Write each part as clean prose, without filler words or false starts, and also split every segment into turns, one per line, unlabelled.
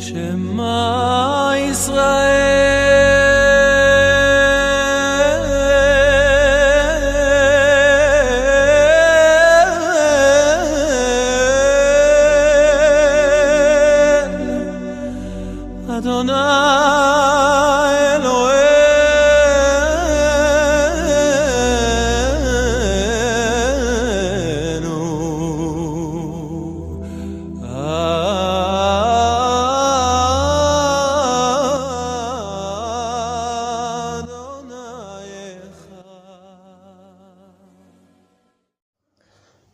Shema Yisrael Adonai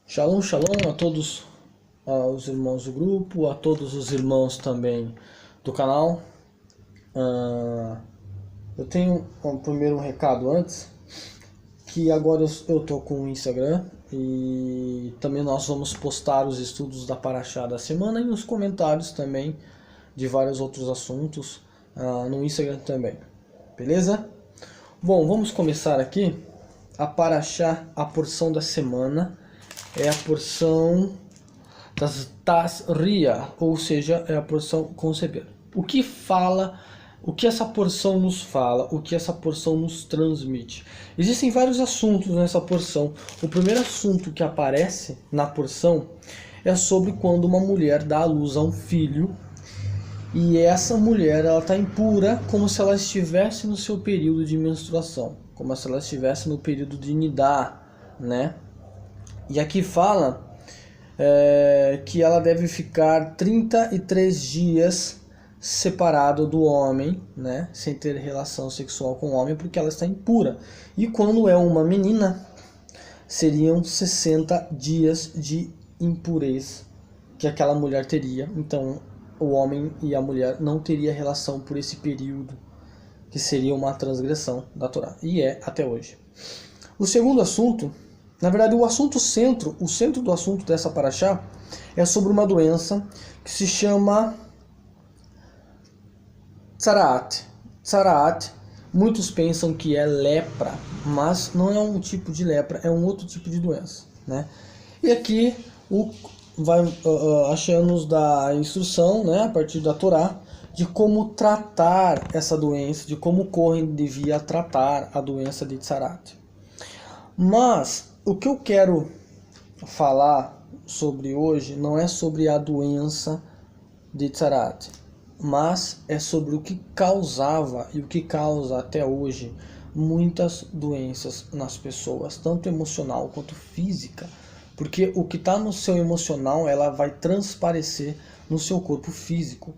Shalom, shalom a todos os irmãos do grupo, a todos os irmãos também do canal. Eu tenho primeiro um recado antes, que agora eu tô com o Instagram e também nós vamos postar os estudos da Parashá da semana e os comentários também de vários outros assuntos no Instagram também, beleza? Bom, vamos começar aqui a Parashá, a porção da semana. É a porção das Tazria, ou seja, é a porção conceber. O que fala, o que essa porção nos fala, o que essa porção nos transmite? Existem vários assuntos nessa porção. O primeiro assunto que aparece na porção é sobre quando uma mulher dá à luz a um filho e essa mulher ela está impura, como se ela estivesse no seu período de menstruação, como se ela estivesse no período de nidá, né? E aqui fala que ela deve ficar 33 dias separada do homem, né, sem ter relação sexual com o homem, porque ela está impura. E quando é uma menina, seriam 60 dias de impureza que aquela mulher teria. Então, o homem e a mulher não teriam relação por esse período, que seria uma transgressão da Torá. E é até hoje. O segundo assunto, na verdade, o centro do assunto dessa Parashá é sobre uma doença que se chama Tzaraat. Tzaraat, muitos pensam que é lepra, mas não é um tipo de lepra, é um outro tipo de doença, né? E aqui vai achando-nos da instrução, né, a partir da Torá, de como tratar essa doença, de como o Kohen devia tratar a doença de Tzaraat. Mas o que eu quero falar sobre hoje não é sobre a doença de Tzaraat, mas é sobre o que causava e o que causa até hoje muitas doenças nas pessoas, tanto emocional quanto física, porque o que está no seu emocional ela vai transparecer no seu corpo físico.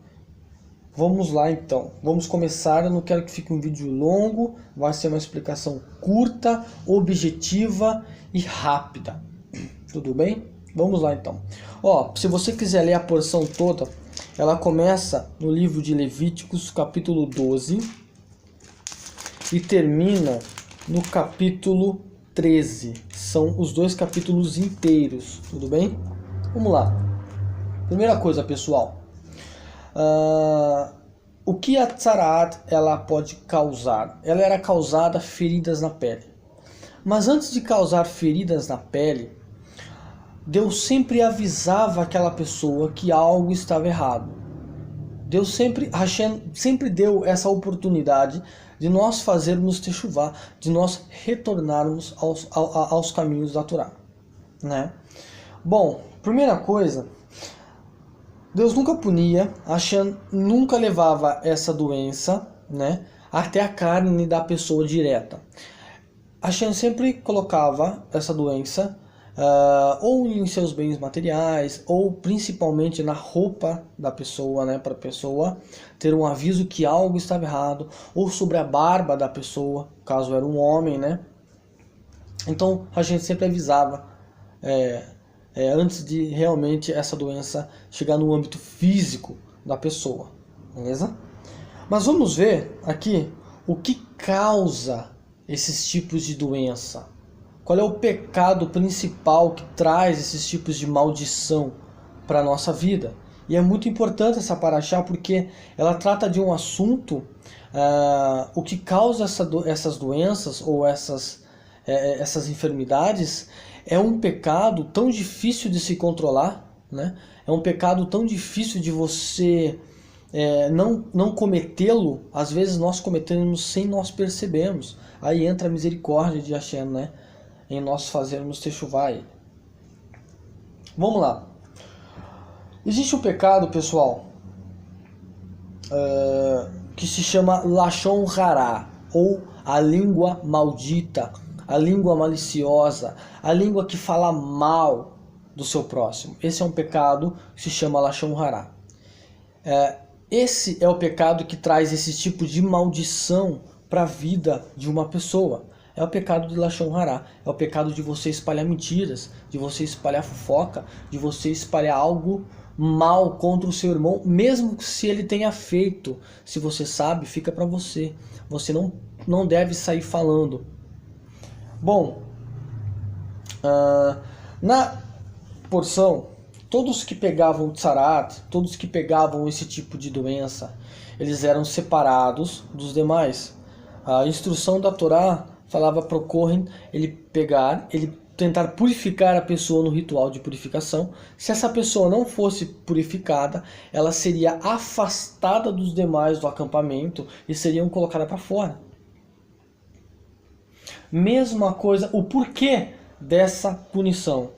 Vamos lá então, vamos começar. Eu não quero que fique um vídeo longo, vai ser uma explicação curta, objetiva e rápida. Tudo bem? Vamos lá então. Se você quiser ler a porção toda, ela começa no livro de Levíticos, capítulo 12, e termina no capítulo 13. São os dois capítulos inteiros, tudo bem? Vamos lá. Primeira coisa, pessoal. O que a Tzaraat ela pode causar? Ela era causada feridas na pele. Mas antes de causar feridas na pele, Deus sempre avisava aquela pessoa que algo estava errado. Deus sempre deu essa oportunidade de nós fazermos techuvá, de nós retornarmos aos caminhos da Torá, né? Bom, primeira coisa, Deus nunca punia, Hashem nunca levava essa doença, né, até a carne da pessoa direta. Hashem sempre colocava essa doença ou em seus bens materiais, ou principalmente na roupa da pessoa, né, para a pessoa ter um aviso que algo estava errado, ou sobre a barba da pessoa, caso era um homem, né. Então a gente sempre avisava antes de realmente essa doença chegar no âmbito físico da pessoa, beleza? Mas vamos ver aqui o que causa esses tipos de doença. Qual é o pecado principal que traz esses tipos de maldição para a nossa vida? E é muito importante essa Parashá porque ela trata de um assunto, o que causa essas doenças ou essas enfermidades é um pecado tão difícil de se controlar, né? É um pecado tão difícil de você não cometê-lo, às vezes nós cometemos sem nós percebermos. Aí entra a misericórdia de Hashem, né? Em nós fazermos techuvá. Vamos lá. Existe um pecado, pessoal, que se chama Lashon Hará, ou a língua maldita, a língua maliciosa, a língua que fala mal do seu próximo. Esse é um pecado que se chama Lashon Hará. Esse é o pecado que traz esse tipo de maldição para a vida de uma pessoa. É o pecado de Lashon Hará. É o pecado de você espalhar mentiras, de você espalhar fofoca, de você espalhar algo mal contra o seu irmão, mesmo se ele tenha feito. Se você sabe, fica para você. Você não deve sair falando. Bom, na porção, todos que pegavam tsarat, todos que pegavam esse tipo de doença, eles eram separados dos demais. A instrução da Torá falava para o Kohen ele tentar purificar a pessoa no ritual de purificação. Se essa pessoa não fosse purificada, ela seria afastada dos demais do acampamento e seriam colocada para fora. Mesma coisa, o porquê dessa punição?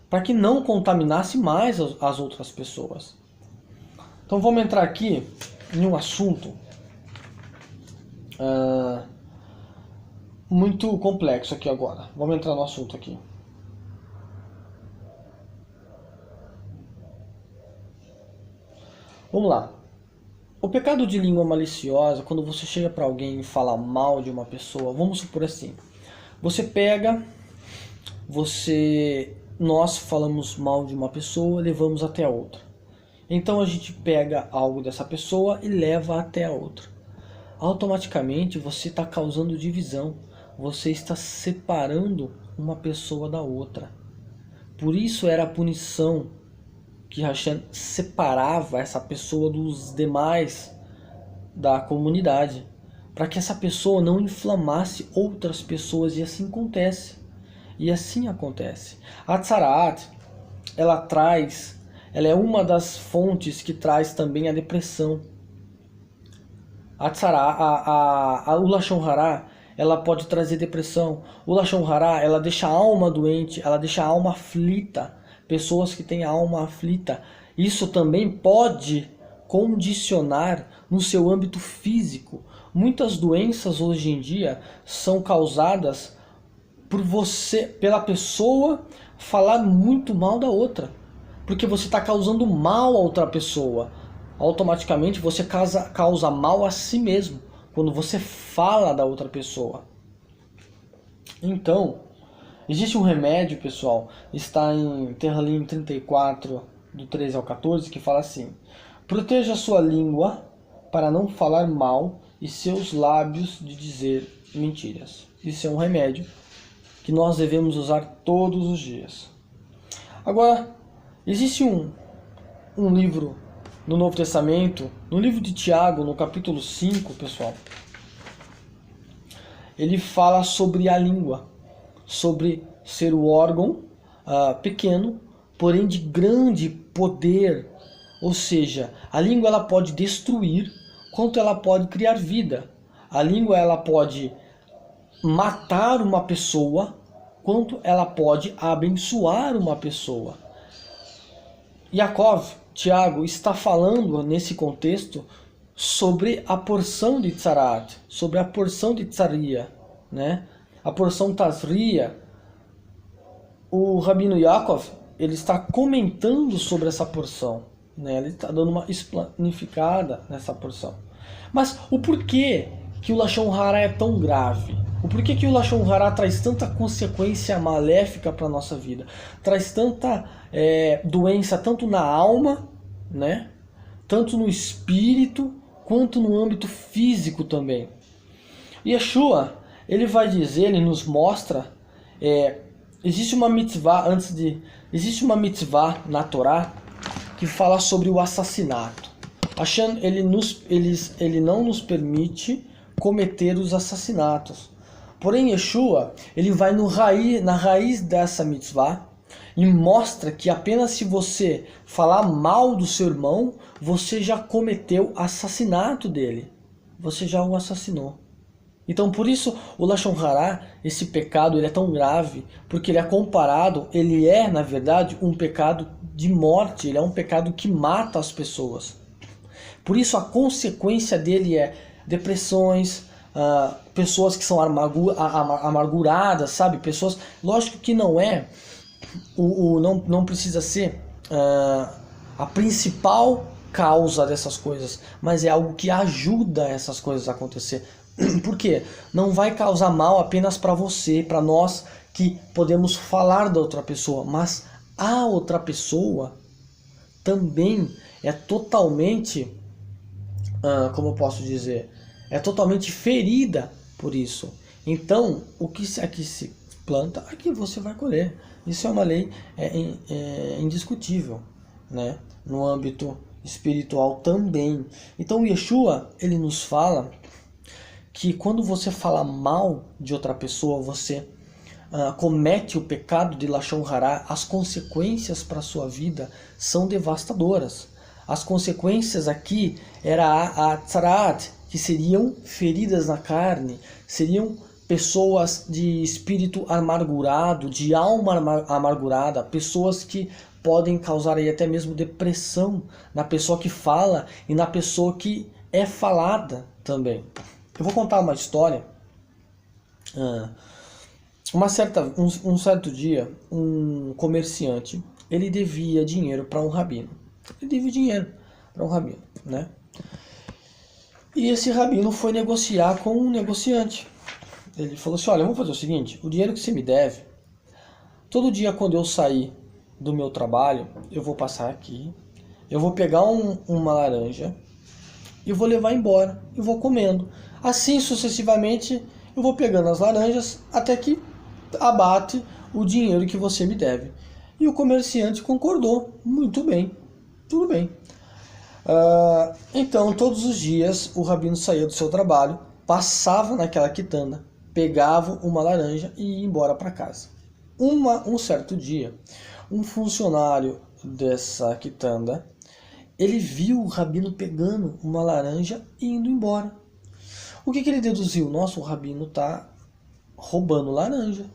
Para que não contaminasse mais as outras pessoas. Então vamos entrar aqui em um assunto muito complexo aqui agora. Vamos entrar no assunto aqui. Vamos lá. O pecado de língua maliciosa, quando você chega para alguém e fala mal de uma pessoa, vamos supor assim, nós falamos mal de uma pessoa, levamos até a outra. Então a gente pega algo dessa pessoa e leva até a outra. Automaticamente você está causando divisão. Você está separando uma pessoa da outra. Por isso era a punição que Hashem separava essa pessoa dos demais da comunidade, para que essa pessoa não inflamasse outras pessoas, e assim acontece. E assim acontece. A Tzarat, ela é uma das fontes que traz também a depressão. O Lashon Hará, ela pode trazer depressão. O Lashon Hará, ela deixa a alma doente, ela deixa a alma aflita. Pessoas que têm a alma aflita. Isso também pode condicionar no seu âmbito físico. Muitas doenças hoje em dia são causadas pela pessoa falar muito mal da outra. Porque você está causando mal a outra pessoa. Automaticamente você causa mal a si mesmo quando você fala da outra pessoa. Então, existe um remédio, pessoal, está em Terralim 34, do 13 ao 14, que fala assim: proteja sua língua para não falar mal e seus lábios de dizer mentiras. Isso é um remédio que nós devemos usar todos os dias. Agora, existe um livro no Novo Testamento, no livro de Tiago, no capítulo 5, pessoal. Ele fala sobre a língua, sobre ser o órgão pequeno, porém de grande poder. Ou seja, a língua ela pode destruir, quanto ela pode criar vida. A língua ela pode matar uma pessoa, quanto ela pode abençoar uma pessoa. Tiago está falando nesse contexto sobre a porção de tzarat, sobre a porção de tzaria, né? A porção tazria. O Rabino Yaakov, ele está comentando sobre essa porção, né? Ele está dando uma explanificada nessa porção. Mas o porquê que o Lashon Hará é tão grave? O porquê que o Lashon Hará traz tanta consequência maléfica para a nossa vida? Traz tanta doença, tanto na alma, né? Tanto no espírito, quanto no âmbito físico também. Yeshua, ele vai dizer, ele nos mostra, existe uma mitzvah na Torá que fala sobre o assassinato. Hashem, ele não nos permite cometer os assassinatos. Porém, Yeshua, ele vai na raiz dessa mitzvah E mostra que apenas se você falar mal do seu irmão, você já cometeu assassinato dele. Você já o assassinou. Então por isso o Lashon Hara, esse pecado, ele é tão grave, porque ele é comparado, ele é na verdade um pecado de morte, ele é um pecado que mata as pessoas. Por isso a consequência dele é depressões, pessoas que são amarguradas, sabe? Pessoas, lógico que não é, não precisa ser a principal causa dessas coisas, mas é algo que ajuda essas coisas a acontecer. Por quê? Não vai causar mal apenas para você, para nós que podemos falar da outra pessoa, mas a outra pessoa também é totalmente, como eu posso dizer, é totalmente ferida por isso. Então, o que aqui se planta, aqui você vai colher. Isso é uma lei indiscutível, né? No âmbito espiritual também. Então, o Yeshua, ele nos fala que quando você fala mal de outra pessoa, você comete o pecado de Lashon Hara, as consequências para a sua vida são devastadoras. As consequências aqui era a tzaraat, que seriam feridas na carne, seriam pessoas de espírito amargurado, de alma amargurada, pessoas que podem causar aí até mesmo depressão na pessoa que fala e na pessoa que é falada também. Eu vou contar uma história. Um certo dia, um comerciante, ele devia dinheiro para um rabino. Ele devia dinheiro para um rabino, né? E esse rabino foi negociar com um negociante. Ele falou assim, olha, vamos fazer o seguinte, o dinheiro que você me deve, todo dia quando eu sair do meu trabalho, eu vou passar aqui, eu vou pegar uma laranja, eu vou levar embora, eu vou comendo. Assim sucessivamente, eu vou pegando as laranjas até que abate o dinheiro que você me deve. E o comerciante concordou, muito bem, tudo bem. Então, todos os dias, o rabino saía do seu trabalho, passava naquela quitanda, pegava uma laranja e ia embora para casa. Um certo dia, um funcionário dessa quitanda, ele viu o rabino pegando uma laranja e indo embora. O que ele deduziu? Nossa, o rabino está roubando laranja.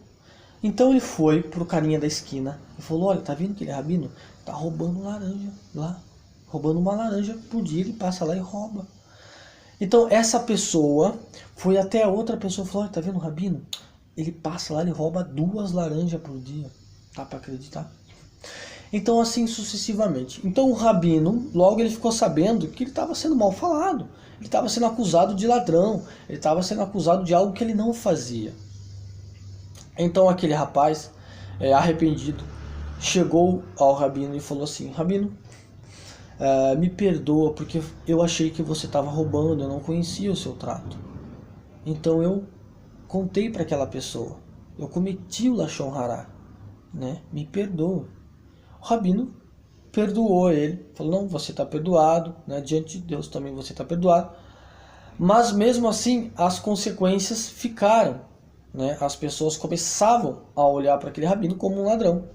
Então ele foi pro carinha da esquina e falou, olha, tá vendo aquele rabino? Tá roubando laranja lá. Roubando uma laranja por dia, ele passa lá e rouba. Então essa pessoa foi até a outra pessoa e falou, olha, tá vendo o rabino? Ele passa lá, ele rouba 2 laranjas por dia. Tá para acreditar? Então assim sucessivamente. Então o rabino, logo ele ficou sabendo que ele estava sendo mal falado. Ele estava sendo acusado de ladrão. Ele estava sendo acusado de algo que ele não fazia. Então aquele rapaz, arrependido, chegou ao rabino e falou assim, rabino, me perdoa porque eu achei que você estava roubando, eu não conhecia o seu trato. Então eu contei para aquela pessoa, eu cometi o Lashon Hara, né? Me perdoa. O rabino perdoou ele, falou, não, você está perdoado, né? Diante de Deus também você está perdoado. Mas mesmo assim as consequências ficaram, né? As pessoas começavam a olhar para aquele rabino como um ladrão.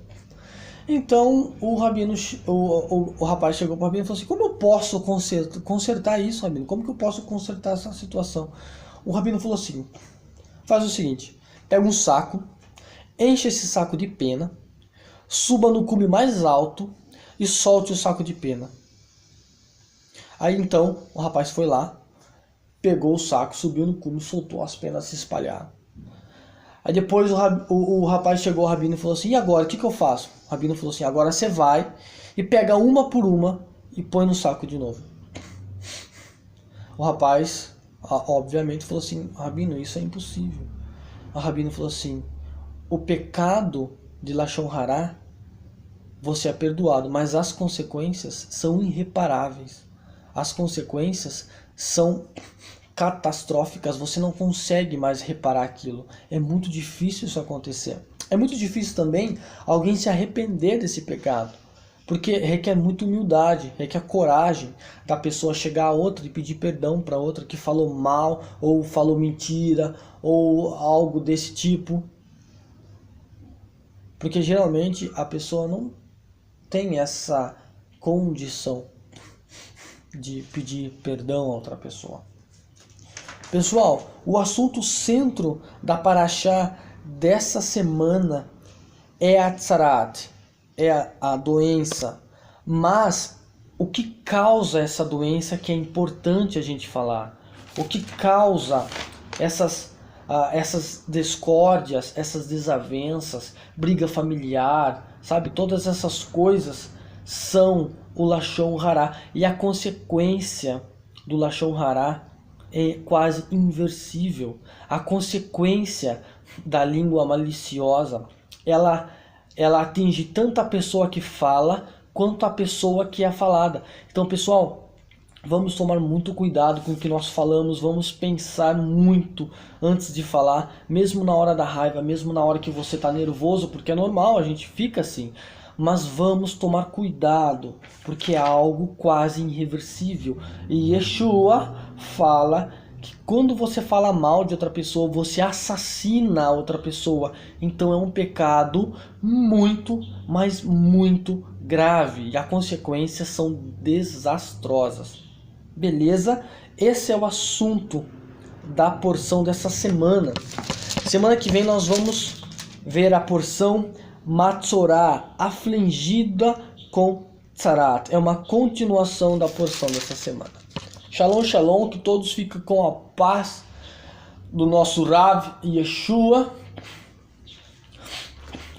Então o rabino, o rapaz chegou para o rabino e falou assim, como eu posso consertar isso, rabino? Como que eu posso consertar essa situação? O rabino falou assim, faz o seguinte, pega um saco, enche esse saco de pena, suba no cume mais alto e solte o saco de pena. Aí então o rapaz foi lá, pegou o saco, subiu no cume, soltou, as penas se espalharam. Aí depois o rapaz chegou ao rabino e falou assim, e agora, o que eu faço? O rabino falou assim, agora você vai e pega uma por uma e põe no saco de novo. O rapaz, obviamente, falou assim, rabino, isso é impossível. O rabino falou assim, o pecado de Lashon Hara, você é perdoado, mas as consequências são irreparáveis. As consequências são catastróficas, você não consegue mais reparar aquilo. É muito difícil isso acontecer. É muito difícil também alguém se arrepender desse pecado, porque requer muita humildade, requer coragem da pessoa chegar a outra e pedir perdão para outra que falou mal, ou falou mentira, ou algo desse tipo. Porque geralmente a pessoa não tem essa condição de pedir perdão a outra pessoa. Pessoal, o assunto centro da Parashá dessa semana é a Tzarat, é a doença. Mas o que causa essa doença que é importante a gente falar? O que causa essas discórdias, essas desavenças, briga familiar, sabe? Todas essas coisas são o Lashon Hará. E a consequência do Lashon Hará é quase inversível. A consequência da língua maliciosa, ela atinge tanto a pessoa que fala, quanto a pessoa que é falada. Então, pessoal, vamos tomar muito cuidado com o que nós falamos, vamos pensar muito antes de falar, mesmo na hora da raiva, mesmo na hora que você está nervoso, porque é normal, a gente fica assim. Mas vamos tomar cuidado, porque é algo quase irreversível. E Yeshua fala que quando você fala mal de outra pessoa, você assassina a outra pessoa. Então é um pecado muito, mas muito grave. E as consequências são desastrosas. Beleza? Esse é o assunto da porção dessa semana. Semana que vem nós vamos ver a porção Matzorá, afligida com Tzarat. É uma continuação da porção dessa semana. Shalom, shalom, que todos fiquem com a paz do nosso Rav Yeshua.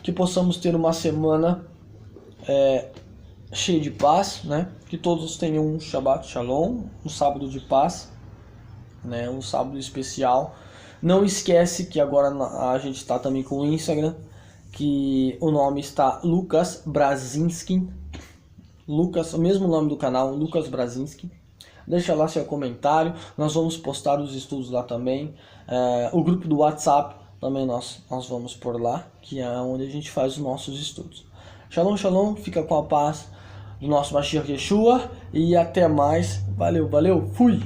Que possamos ter uma semana cheia de paz, né? Que todos tenham um Shabbat Shalom, um sábado de paz, né? Um sábado especial. Não esquece que agora a gente está também com o Instagram, que o nome está Lucas Brazinski. Lucas, o mesmo nome do canal, Lucas Brazinski. Deixa lá seu comentário, nós vamos postar os estudos lá também. O grupo do WhatsApp também nós vamos por lá, que é onde a gente faz os nossos estudos. Shalom, shalom, fica com a paz do nosso Mashiach Yeshua e até mais. Valeu, valeu, fui!